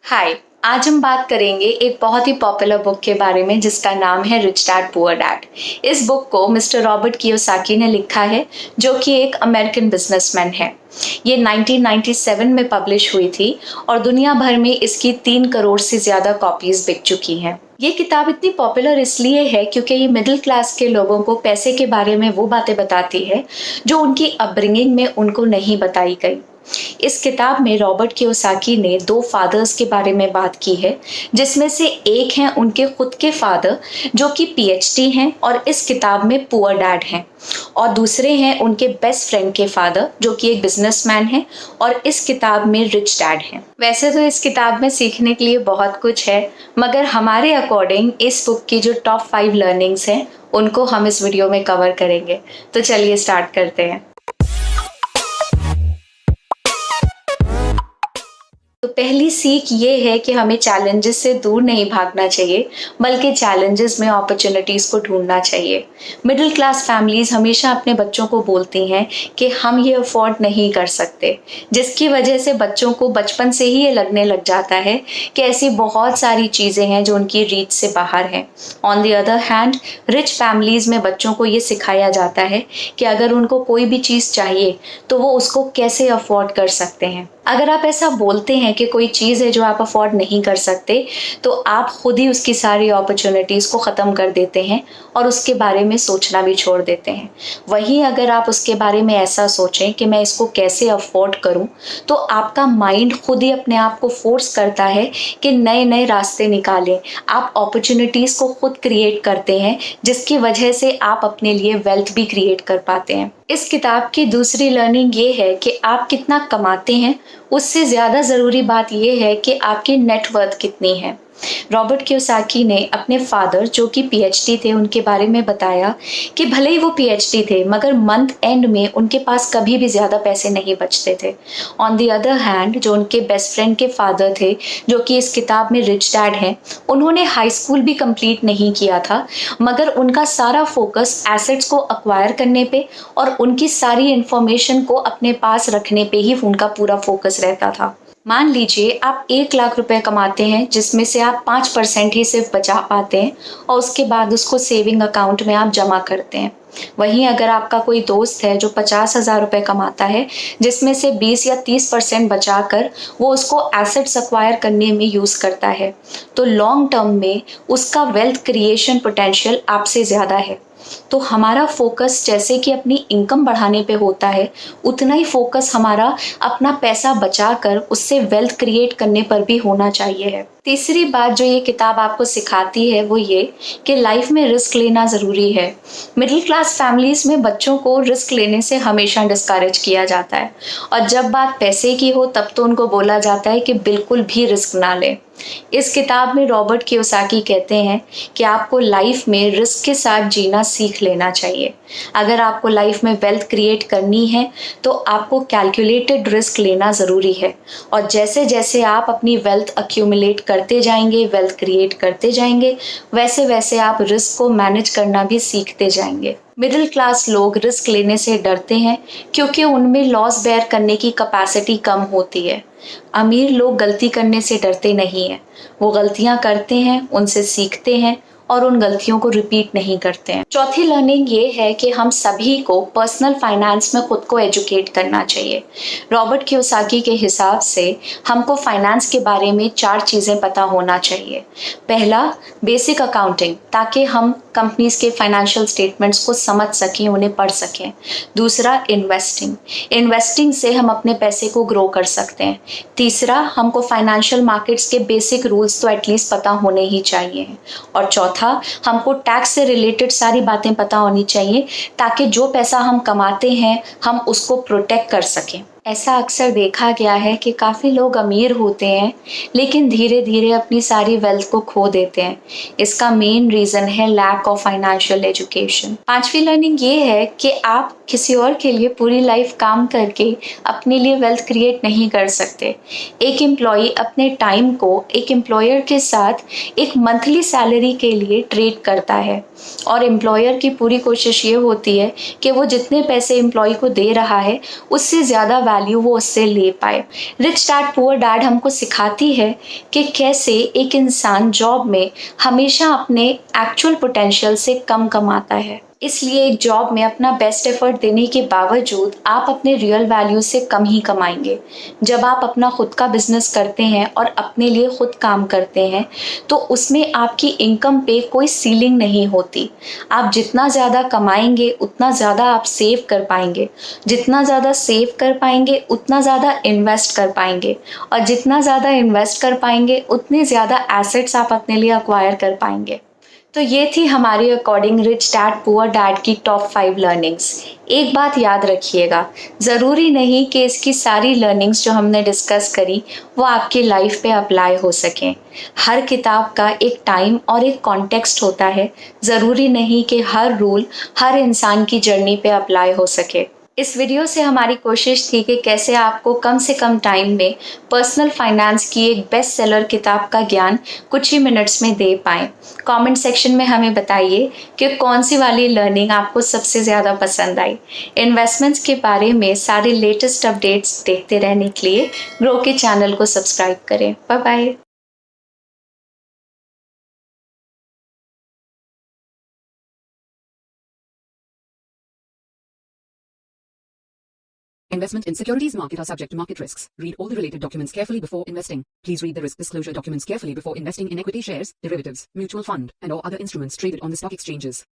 हाय। आज हम बात करेंगे एक बहुत ही पॉपुलर बुक के बारे में जिसका नाम है रिच डैड पुअर डैड। इस बुक को मिस्टर रॉबर्ट कियोसाकी ने लिखा है, जो कि एक अमेरिकन बिजनेसमैन है। ये 1997 में पब्लिश हुई थी और दुनिया भर में इसकी 3 करोड़ से ज्यादा कॉपीज बिक चुकी हैं। ये किताब इतनी पॉपुलर इसलिए है क्योंकि ये मिडिल क्लास के लोगों को पैसे के बारे में वो बातें बताती है जो उनकी अपब्रिंगिंग में उनको नहीं बताई गई। इस किताब में रॉबर्ट कियोसाकी ने 2 फादर्स के बारे में बात की है, जिसमें से एक हैं उनके खुद के फादर जो कि पीएचडी हैं और इस किताब में पुअर डैड हैं, और दूसरे हैं उनके बेस्ट फ्रेंड के फादर जो कि एक बिजनेसमैन हैं और इस किताब में रिच डैड हैं। वैसे तो इस किताब में सीखने के लिए बहुत कुछ है, मगर हमारे अकॉर्डिंग इस बुक की जो टॉप 5 लर्निंग्स हैं उनको हम इस वीडियो में कवर करेंगे। तो चलिए स्टार्ट करते हैं। तो पहली सीख ये है कि हमें चैलेंजेस से दूर नहीं भागना चाहिए, बल्कि चैलेंजेस में अपॉर्चुनिटीज को ढूंढना चाहिए। मिडिल क्लास फैमिलीज हमेशा अपने बच्चों को बोलती हैं कि हम ये अफोर्ड नहीं कर सकते, जिसकी वजह से बच्चों को बचपन से ही ये लगने लग जाता है कि ऐसी बहुत सारी चीज़ें हैं जो उनकी रीच से बाहर हैं। On the other hand, rich families में बच्चों को ये सिखाया जाता है कि अगर उनको कोई भी चीज़ चाहिए तो वो उसको कैसे अफोर्ड कर सकते हैं। अगर आप ऐसा बोलते हैं कि कोई चीज़ है जो आप अफोर्ड नहीं कर सकते, तो आप खुद ही उसकी सारी अपॉर्चुनिटीज़ को ख़त्म कर देते हैं और उसके बारे में सोचना भी छोड़ देते हैं। वहीं अगर आप उसके बारे में ऐसा सोचें कि मैं इसको कैसे अफोर्ड करूं, तो आपका माइंड खुद ही अपने आप को फोर्स करता है कि नए नए रास्ते निकालें। आप अपॉर्चुनिटीज़ को खुद क्रिएट करते हैं, जिसकी वजह से आप अपने लिए वेल्थ भी क्रिएट कर पाते हैं। इस किताब की दूसरी लर्निंग ये है कि आप कितना कमाते हैं, उससे ज़्यादा ज़रूरी बात यह है कि आपकी नेटवर्थ कितनी है। रॉबर्ट कियोसाकी ने अपने फादर जो कि पीएचडी थे उनके बारे में बताया कि भले ही वो पीएचडी थे, मगर मंथ एंड में उनके पास कभी भी ज़्यादा पैसे नहीं बचते थे। ऑन द अदर हैंड, जो उनके बेस्ट फ्रेंड के फादर थे जो कि इस किताब में रिच डैड हैं, उन्होंने हाई स्कूल भी कंप्लीट नहीं किया था, मगर उनका सारा फोकस एसेट्स को अक्वायर करने पे और उनकी सारी इंफॉर्मेशन को अपने पास रखने पे ही उनका पूरा फोकस रहता था। मान लीजिए आप 1 लाख रुपए कमाते हैं, जिसमें से आप 5% ही सिर्फ बचा पाते हैं और उसके बाद उसको सेविंग अकाउंट में आप जमा करते हैं। वहीं अगर आपका कोई दोस्त है जो 50,000 रुपए कमाता है, जिसमें से 20 या 30% बचाकर वो उसको एसेट्स अक्वायर करने में यूज़ करता है, तो लॉन्ग टर्म में उसका वेल्थ क्रिएशन पोटेंशियल आपसे ज़्यादा है। तो हमारा फोकस जैसे कि अपनी इनकम बढ़ाने पे होता है, उतना ही फोकस हमारा अपना पैसा बचाकर उससे वेल्थ क्रिएट करने पर भी होना चाहिए है। तीसरी बात जो ये किताब आपको सिखाती है वो ये कि लाइफ में रिस्क लेना ज़रूरी है। मिडिल क्लास फैमिलीज में बच्चों को रिस्क लेने से हमेशा डिस्करेज किया जाता है, और जब बात पैसे की हो तब तो उनको बोला जाता है कि बिल्कुल भी रिस्क ना लें। इस किताब में रॉबर्ट कियोसाकी कहते हैं कि आपको लाइफ में रिस्क के साथ जीना सीख लेना चाहिए। अगर आपको लाइफ में वेल्थ क्रिएट करनी है तो आपको कैलकुलेटेड रिस्क लेना ज़रूरी है, और जैसे जैसे आप अपनी वेल्थ अक्यूमुलेट करते जाएंगे, वेल्थ क्रिएट करते जाएंगे, वैसे वैसे आप रिस्क को मैनेज करना भी सीखते जाएंगे। मिडिल क्लास लोग रिस्क लेने से डरते हैं क्योंकि उनमें लॉस बेयर करने की कैपेसिटी कम होती है। अमीर लोग गलती करने से डरते नहीं हैं, वो गलतियां करते हैं, उनसे सीखते हैं और उन गलतियों को रिपीट नहीं करते हैं। चौथी लर्निंग ये है कि हम सभी को पर्सनल फाइनेंस में खुद को एजुकेट करना चाहिए। रॉबर्ट कियोसाकी के हिसाब से हमको फाइनेंस के बारे में 4 चीज़ें पता होना चाहिए। पहला, बेसिक अकाउंटिंग, ताकि हम कंपनीज के फाइनेंशियल स्टेटमेंट्स को समझ सकें, उन्हें पढ़ सकें। दूसरा, इन्वेस्टिंग से हम अपने पैसे को ग्रो कर सकते हैं। तीसरा, हमको फाइनेंशियल मार्केट्स के बेसिक रूल्स तो एटलीस्ट पता होने ही चाहिए। और चौथा, हमको टैक्स से रिलेटेड सारी बातें पता होनी चाहिए, ताकि जो पैसा हम कमाते हैं हम उसको प्रोटेक्ट कर सकें। ऐसा अक्सर देखा गया है कि काफ़ी लोग अमीर होते हैं लेकिन धीरे धीरे अपनी सारी वेल्थ को खो देते हैं। इसका मेन रीज़न है लैक ऑफ फाइनेंशियल एजुकेशन। 5वीं लर्निंग ये है कि आप किसी और के लिए पूरी लाइफ काम करके अपने लिए वेल्थ क्रिएट नहीं कर सकते। एक एम्प्लॉई अपने टाइम को एक एम्प्लॉयर के साथ एक मंथली सैलरी के लिए ट्रेड करता है, और एम्प्लॉयर की पूरी कोशिश ये होती है कि वो जितने पैसे एम्प्लॉय को दे रहा है उससे ज़्यादा वैल्यू वो उससे ले पाए। रिच डैड पुअर डैड हमको सिखाती है कि कैसे एक इंसान जॉब में हमेशा अपने एक्चुअल पोटेंशियल से कम कमाता है। इसलिए एक जॉब में अपना बेस्ट एफर्ट देने के बावजूद आप अपने रियल वैल्यू से कम ही कमाएंगे। जब आप अपना खुद का बिजनेस करते हैं और अपने लिए खुद काम करते हैं तो उसमें आपकी इनकम पे कोई सीलिंग नहीं होती। आप जितना ज़्यादा कमाएंगे उतना ज़्यादा आप सेव कर पाएंगे, जितना ज़्यादा सेव कर पाएंगे उतना ज़्यादा इन्वेस्ट कर पाएंगे, और जितना ज़्यादा इन्वेस्ट कर पाएंगे उतने ज़्यादा एसेट्स आप अपने लिए अक्वायर कर पाएंगे। तो ये थी हमारी according rich dad poor dad की टॉप 5 लर्निंग्स। एक बात याद रखिएगा, ज़रूरी नहीं कि इसकी सारी लर्निंग्स जो हमने डिस्कस करी वो आपकी लाइफ पे अप्लाई हो सकें। हर किताब का एक टाइम और एक कॉन्टेक्स्ट होता है। ज़रूरी नहीं कि हर रूल हर इंसान की जर्नी पे अप्लाई हो सके। इस वीडियो से हमारी कोशिश थी कि कैसे आपको कम से कम टाइम में पर्सनल फाइनेंस की एक बेस्ट सेलर किताब का ज्ञान कुछ ही मिनट्स में दे पाएँ। कमेंट सेक्शन में हमें बताइए कि कौन सी वाली लर्निंग आपको सबसे ज़्यादा पसंद आई। इन्वेस्टमेंट्स के बारे में सारे लेटेस्ट अपडेट्स देखते रहने के लिए ग्रो के चैनल को सब्सक्राइब करें। Bye bye. Investment in securities market are subject to market risks. Read all the related documents carefully before investing. Please read the risk disclosure documents carefully before investing in equity shares, derivatives, mutual fund, and or other instruments traded on the stock exchanges.